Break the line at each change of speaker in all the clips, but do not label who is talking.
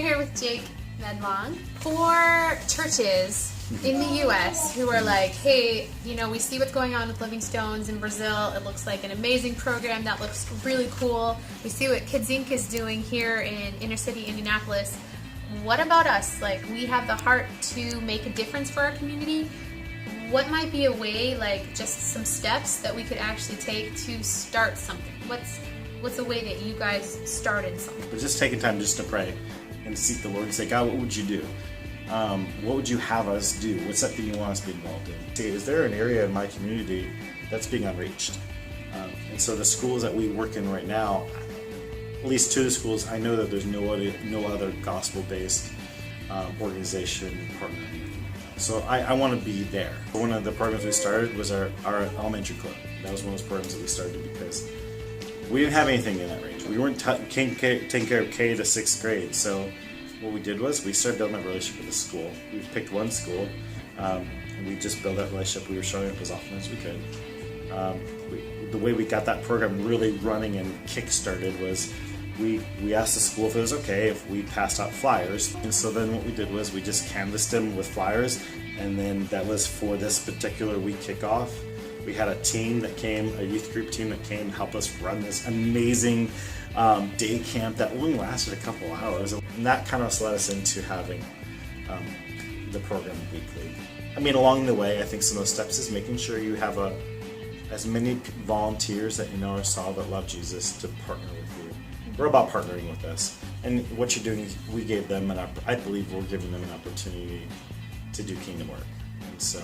here with Jake Medlong. For churches in the U.S. who are like, hey, you know, we see what's going on with Living Stones in Brazil. It looks like an amazing program that looks really cool. We see what Kids Inc. is doing here in inner city Indianapolis. What about us? Like, we have the heart to make a difference for our community. What might be a way, like just some steps that we could actually take to start something? What's a way that you guys started something?
But just taking time just to pray and seek the Lord and say, God, what would you do? What would you have us do? What's that thing you want us to be involved in? See, is there an area in my community that's being unreached? And so the schools that we work in right now, at least 2 of the schools, I know that there's no other gospel-based organization partnering with me. So I want to be there. One of the programs we started was our elementary club. That was one of those programs that we started because we didn't have anything in that range. We weren't taking care of K to 6th grade. So what we did was we started building that relationship with the school. We picked one school, and we just built that relationship. We were showing up as often as we could. The way we got that program really running and kick-started was we asked the school if it was okay if we passed out flyers. And so then what we did was we just canvassed them with flyers, and then that was for this particular week kickoff. We had a team that came, a youth group team that came to help us run this amazing day camp that only lasted a couple hours. And that kind of led us into having the program weekly. I mean, along the way, I think some of those steps is making sure you have as many volunteers that you know are solid that love Jesus to partner with you. We're about partnering with us. And what you're doing is we gave them I believe we're giving them an opportunity to do kingdom work. And so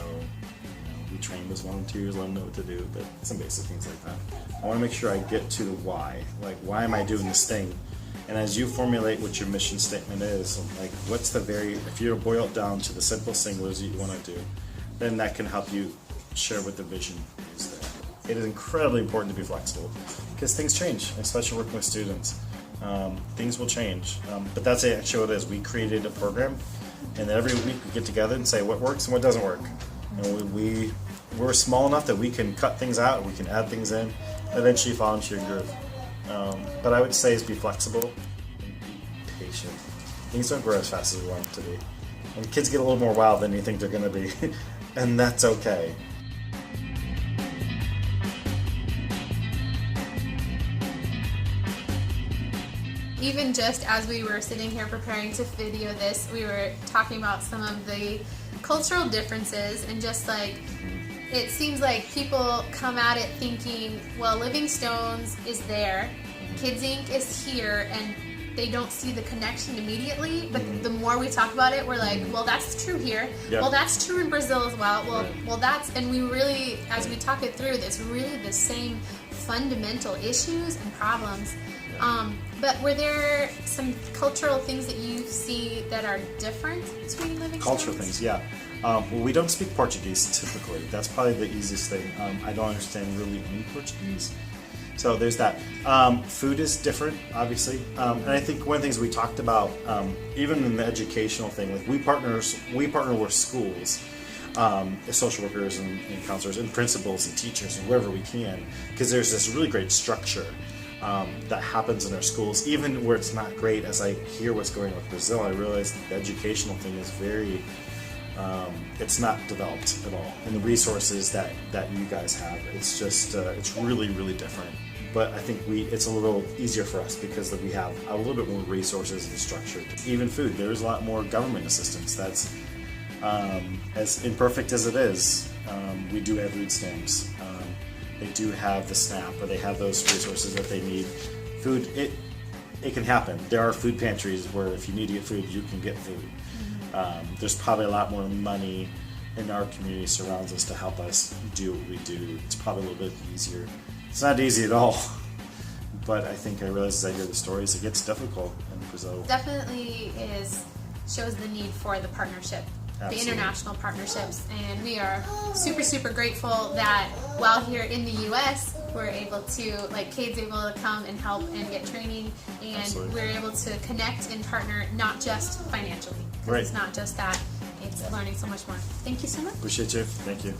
we train those volunteers, let them know what to do, but some basic things like that. I want to make sure I get to the why. Like, why am I doing this thing? And as you formulate what your mission statement is, like, what's if you boil it down to the simple singulars that you want to do, then that can help you share what the vision is there. It is incredibly important to be flexible because things change, especially working with students. Things will change, but that's actually what it is. We created a program, and every week we get together and say what works and what doesn't work. And we're small enough that we can cut things out, we can add things in, eventually fall into your groove. But I would say is be flexible and be patient. Things don't grow as fast as we want them to be. And kids get a little more wild than you think they're going to be, and that's okay.
Even just as we were sitting here preparing to video this, we were talking about some of the cultural differences, and just like it seems like people come at it thinking, well, Living Stones is there, Kids Inc. is here, and they don't see the connection immediately. But the more we talk about it, we're like, well, that's true here. Yep. Well, that's true in Brazil as well. Well, and we really, as we talk it through, it's really the same fundamental issues and problems. But were there some cultural things that you see that are different between Living Stones?
Cultural things, yeah. Well, we don't speak Portuguese typically. That's probably the easiest thing. I don't understand really any Portuguese. So there's that. Food is different, obviously. And I think one of the things we talked about, even in the educational thing, like we partner with schools, social workers and counselors and principals and teachers and whoever we can, because there's this really great structure that happens in our schools, even where it's not great. As I hear what's going on with Brazil, I realize the educational thing is very, it's not developed at all. And the resources that you guys have, it's just, it's really, really different. But I think it's a little easier for us because we have a little bit more resources and structure. Even food, there's a lot more government assistance. That's, as imperfect as it is, we do have food stamps. They do have the SNAP, or they have those resources that they need. Food, it can happen. There are food pantries where if you need to get food, you can get food. There's probably a lot more money in our community surrounds us to help us do what we do. It's probably a little bit easier. It's not easy at all, but I think I realize as I hear the stories, it gets difficult in Brazil.
Definitely shows the need for the partnership. Absolutely. The international partnerships, and we are super, super grateful that while here in the U.S. we're able to, like, Cade's able to come and help and get training, and Absolutely. We're able to connect and partner not just financially.
Right.
It's not just that, it's learning so much more. Thank you so much.
Appreciate you. Thank you.